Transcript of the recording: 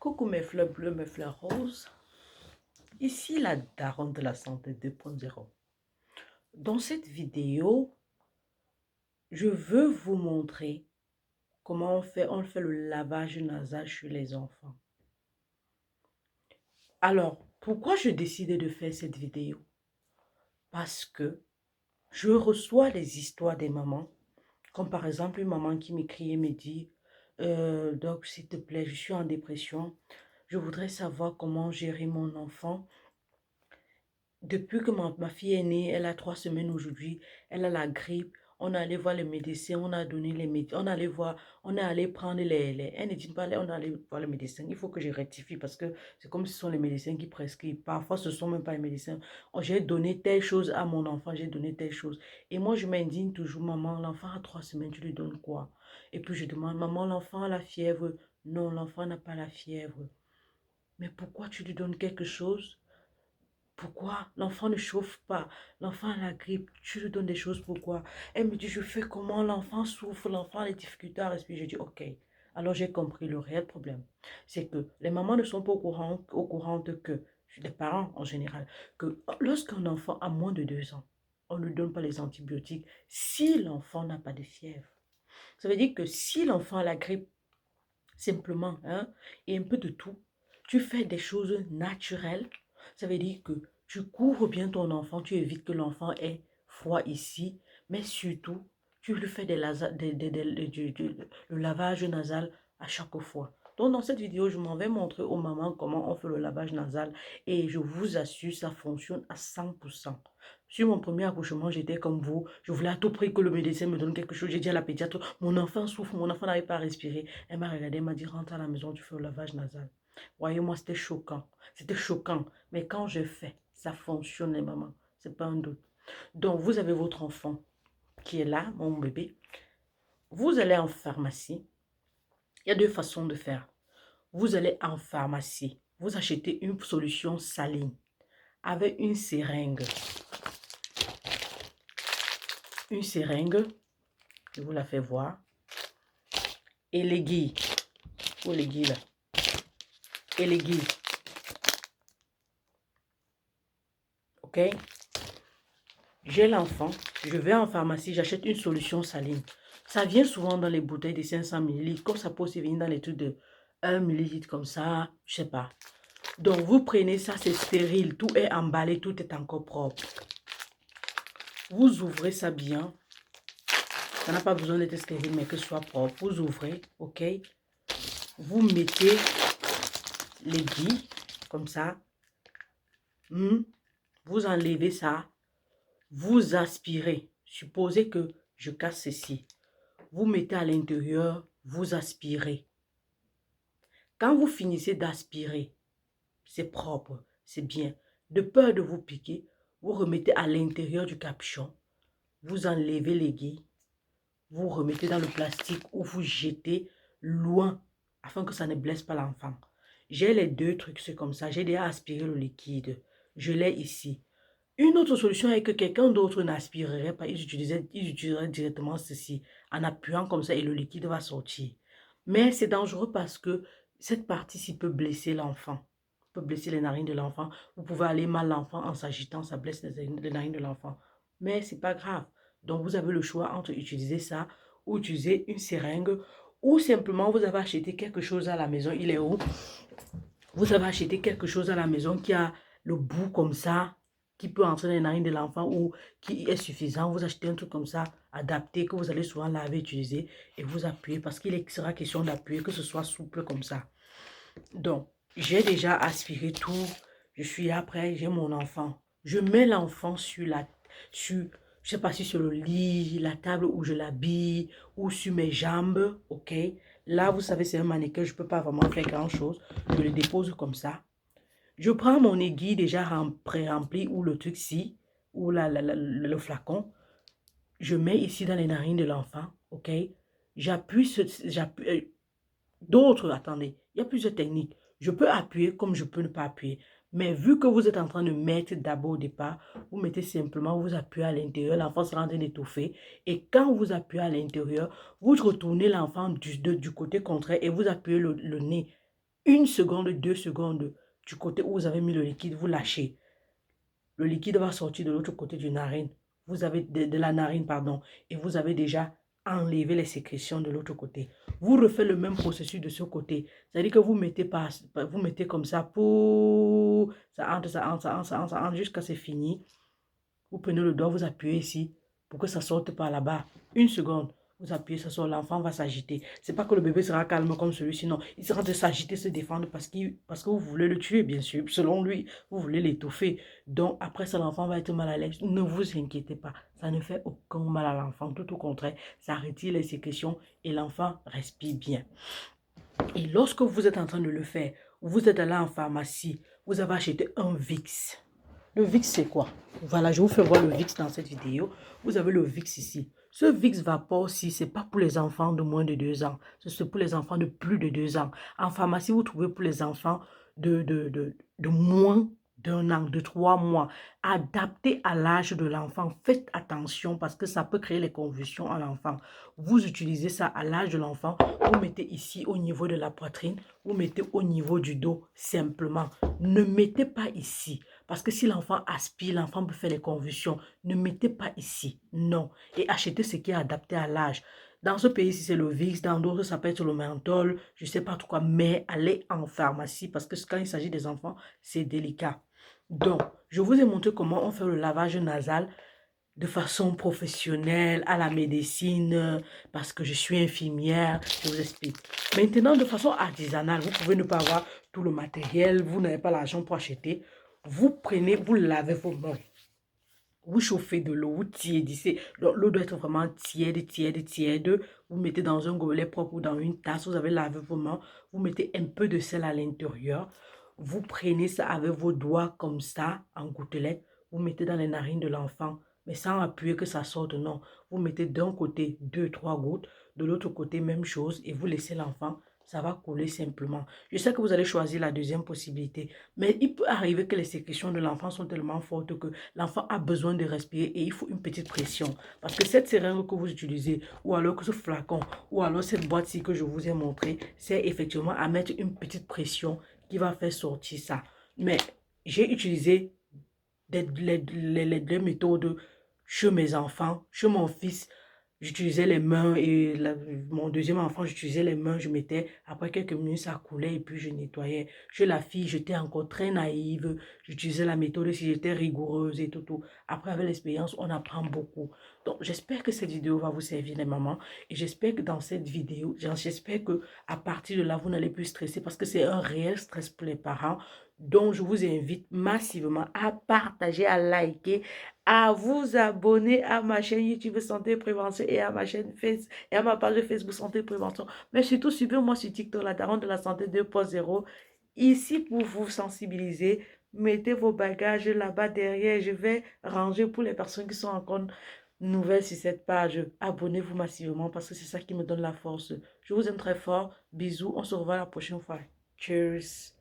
Coucou mes fleurs bleues, mes fleurs roses. Ici la daronne de la santé 2.0. Dans cette vidéo, je veux vous montrer comment on fait le lavage nasal chez les enfants. Alors, pourquoi je décidé de faire cette vidéo? Parce que je reçois les histoires des mamans, comme par exemple une maman qui m'écrit et me dit donc s'il te plaît, je suis en dépression, je voudrais savoir comment gérer mon enfant. Depuis que ma fille est née, elle a 3 semaines aujourd'hui, elle a la grippe, on est allé voir les médecins, on a donné les médecins, on est allé prendre elle ne dit pas, on est allé voir les médecins, il faut que je rectifie parce que c'est comme si ce sont les médecins qui prescrivent, parfois ce ne sont même pas les médecins. Oh, j'ai donné telle chose à mon enfant, j'ai donné telle chose. Et moi je m'indigne toujours, maman, l'enfant a 3 semaines, tu lui donnes quoi? Et puis je demande, maman, l'enfant a la fièvre? Non, l'enfant n'a pas la fièvre. Mais pourquoi tu lui donnes quelque chose? Pourquoi? L'enfant ne chauffe pas. L'enfant a la grippe. Tu lui donnes des choses, pourquoi? Elle me dit, je fais comment? L'enfant souffre, l'enfant a des difficultés à respirer. Je dis, ok. Alors j'ai compris le réel problème. C'est que les mamans ne sont pas au courant que, les parents en général, que lorsqu'un enfant a moins de 2 ans, on ne lui donne pas les antibiotiques si l'enfant n'a pas de fièvre. Ça veut dire que si l'enfant a la grippe, simplement, hein, et un peu de tout, tu fais des choses naturelles. Ça veut dire que tu couvres bien ton enfant, tu évites que l'enfant ait froid ici, mais surtout, tu lui fais le lavage nasal à chaque fois. Donc, dans cette vidéo, je m'en vais montrer aux mamans comment on fait le lavage nasal et je vous assure, ça fonctionne à 100%. Sur mon premier accouchement, j'étais comme vous. Je voulais à tout prix que le médecin me donne quelque chose. J'ai dit à la pédiatre, mon enfant souffre, mon enfant n'arrive pas à respirer. Elle m'a regardé, elle m'a dit, rentre à la maison, tu fais le lavage nasal. Voyez-moi, c'était choquant. C'était choquant. Mais quand je fais, ça fonctionne, les mamans. C'est pas un doute. Donc, vous avez votre enfant qui est là, mon bébé. Vous allez en pharmacie. Il y a deux façons de faire. Vous allez en pharmacie. Vous achetez une solution saline avec une seringue. Une seringue, je vous la fais voir. Et l'aiguille. Où l'aiguille là? Et l'aiguille. Ok? J'ai l'enfant, je vais en pharmacie, j'achète une solution saline. Ça vient souvent dans les bouteilles de 500 ml, comme ça peut aussi venir dans les trucs de 1 ml comme ça, je sais pas. Donc vous prenez ça, c'est stérile, tout est emballé, tout est encore propre. Vous ouvrez ça bien. Ça n'a pas besoin d'être stérile, mais que ce soit propre. Vous ouvrez, ok? Vous mettez l'aiguille, comme ça. Vous enlevez ça. Vous aspirez. Supposez que je casse ceci. Vous mettez à l'intérieur, vous aspirez. Quand vous finissez d'aspirer, c'est propre, c'est bien. De peur de vous piquer, vous remettez à l'intérieur du capuchon. Vous enlevez l'aiguille. Vous remettez dans le plastique ou vous jetez loin afin que ça ne blesse pas l'enfant. J'ai les deux trucs, c'est comme ça. J'ai déjà aspiré le liquide. Je l'ai ici. Une autre solution est que quelqu'un d'autre n'aspirerait pas. Ils utiliseraient directement ceci en appuyant comme ça et le liquide va sortir. Mais c'est dangereux parce que cette partie-ci peut blesser l'enfant. Peut blesser les narines de l'enfant. Vous pouvez aller mal l'enfant en s'agitant, ça blesse les narines de l'enfant. Mais c'est pas grave. Donc vous avez le choix entre utiliser ça ou utiliser une seringue ou simplement vous avez acheté quelque chose à la maison. Il est où? Vous avez acheté quelque chose à la maison qui a le bout comme ça, qui peut entrer dans les narines de l'enfant ou qui est suffisant. Vous achetez un truc comme ça, adapté, que vous allez souvent laver, utiliser et vous appuyez parce qu'il sera question d'appuyer, que ce soit souple comme ça. Donc, j'ai déjà aspiré tout. Je suis après, j'ai mon enfant. Je mets l'enfant sur je sais pas si sur le lit, la table où je l'habille ou sur mes jambes, ok? Là, vous savez, c'est un mannequin, je ne peux pas vraiment faire grand-chose. Je le dépose comme ça. Je prends mon aiguille déjà pré-remplie ou le truc-ci, ou le flacon. Je mets ici dans les narines de l'enfant, ok? J'appuie, d'autres, attendez, il y a plusieurs techniques. Je peux appuyer comme je peux ne pas appuyer. Mais vu que vous êtes en train de mettre d'abord au départ, vous mettez simplement, vous appuyez à l'intérieur, l'enfant sera en train d'étouffer. Et quand vous appuyez à l'intérieur, vous retournez l'enfant du côté contraire et vous appuyez le nez 1 seconde, 2 secondes du côté où vous avez mis le liquide, vous lâchez. Le liquide va sortir de l'autre côté du narine. Vous avez de la narine, pardon, et vous avez déjà enlevé les sécrétions de l'autre côté. Vous refaites le même processus de ce côté. C'est-à-dire que vous mettez vous mettez comme ça pour ça entre, ça entre, ça entre, ça entre, ça entre jusqu'à c'est fini. Vous prenez le doigt, vous appuyez ici pour que ça sorte par là-bas. 1 seconde. Vous appuyez, ça sort, l'enfant va s'agiter. C'est pas que le bébé sera calme comme celui-ci, non. Il sera de s'agiter, se défendre parce que vous voulez le tuer, bien sûr. Selon lui, vous voulez l'étouffer. Donc, après ça, l'enfant va être mal à l'aise. Ne vous inquiétez pas. Ça ne fait aucun mal à l'enfant. Tout au contraire, ça retire les sécrétions et l'enfant respire bien. Et lorsque vous êtes en train de le faire, vous êtes allé en pharmacie, vous avez acheté un Vicks. Le Vicks, c'est quoi? Voilà, je vous fais voir le Vicks dans cette vidéo. Vous avez le Vicks ici. Ce Vicks Vapor-ci, ce n'est pas pour les enfants de moins de 2 ans. C'est pour les enfants de plus de 2 ans. En pharmacie, vous trouvez pour les enfants de moins d'1 an, de 3 mois. Adapté à l'âge de l'enfant. Faites attention parce que ça peut créer les convulsions à l'enfant. Vous utilisez ça à l'âge de l'enfant. Vous mettez ici au niveau de la poitrine. Vous mettez au niveau du dos simplement. Ne mettez pas ici. Parce que si l'enfant aspire, l'enfant peut faire les convulsions. Ne mettez pas ici. Non. Et achetez ce qui est adapté à l'âge. Dans ce pays-ci, c'est le Vicks. Dans d'autres, ça peut être le menthol. Je ne sais pas trop quoi. Mais allez en pharmacie. Parce que quand il s'agit des enfants, c'est délicat. Donc, je vous ai montré comment on fait le lavage nasal de façon professionnelle, à la médecine, parce que je suis infirmière, je vous explique. Maintenant, de façon artisanale, vous pouvez ne pas avoir tout le matériel, vous n'avez pas l'argent pour acheter. Vous prenez, vous lavez vos mains. Vous chauffez de l'eau, vous tiédissez. L'eau doit être vraiment tiède, tiède, tiède. Vous mettez dans un gobelet propre ou dans une tasse. Vous avez lavé vos mains. Vous mettez un peu de sel à l'intérieur. Vous prenez ça avec vos doigts comme ça, en gouttelette. Vous mettez dans les narines de l'enfant. Mais sans appuyer que ça sorte, non. Vous mettez d'un côté 2, 3 gouttes. De l'autre côté, même chose. Et vous laissez l'enfant. Ça va couler simplement. Je sais que vous allez choisir la deuxième possibilité. Mais il peut arriver que les sécrétions de l'enfant sont tellement fortes que l'enfant a besoin de respirer et il faut une petite pression. Parce que cette seringue que vous utilisez, ou alors que ce flacon, ou alors cette boîte-ci que je vous ai montré, c'est effectivement à mettre une petite pression qui va faire sortir ça. Mais j'ai utilisé les deux méthodes chez mes enfants, chez mon fils. J'utilisais les mains et mon deuxième enfant, j'utilisais les mains, je mettais, après quelques minutes, ça coulait et puis je nettoyais. Chez la fille, j'étais encore très naïve, j'utilisais la méthode si j'étais rigoureuse et tout, tout. Après, avec l'expérience, on apprend beaucoup. Donc, j'espère que cette vidéo va vous servir, les mamans. Et j'espère que dans cette vidéo, j'espère que à partir de là, vous n'allez plus stresser parce que c'est un réel stress pour les parents. Donc, je vous invite massivement à partager, à liker, à vous abonner à ma chaîne YouTube Santé et Prévention et à ma chaîne Facebook et à ma page Facebook Santé et Prévention. Mais surtout, suivez-moi sur TikTok, la daronne de la santé 2.0. Ici pour vous sensibiliser. Mettez vos bagages là-bas derrière. Je vais ranger pour les personnes qui sont encore nouvelles sur cette page. Abonnez-vous massivement parce que c'est ça qui me donne la force. Je vous aime très fort. Bisous. On se revoit la prochaine fois. Cheers.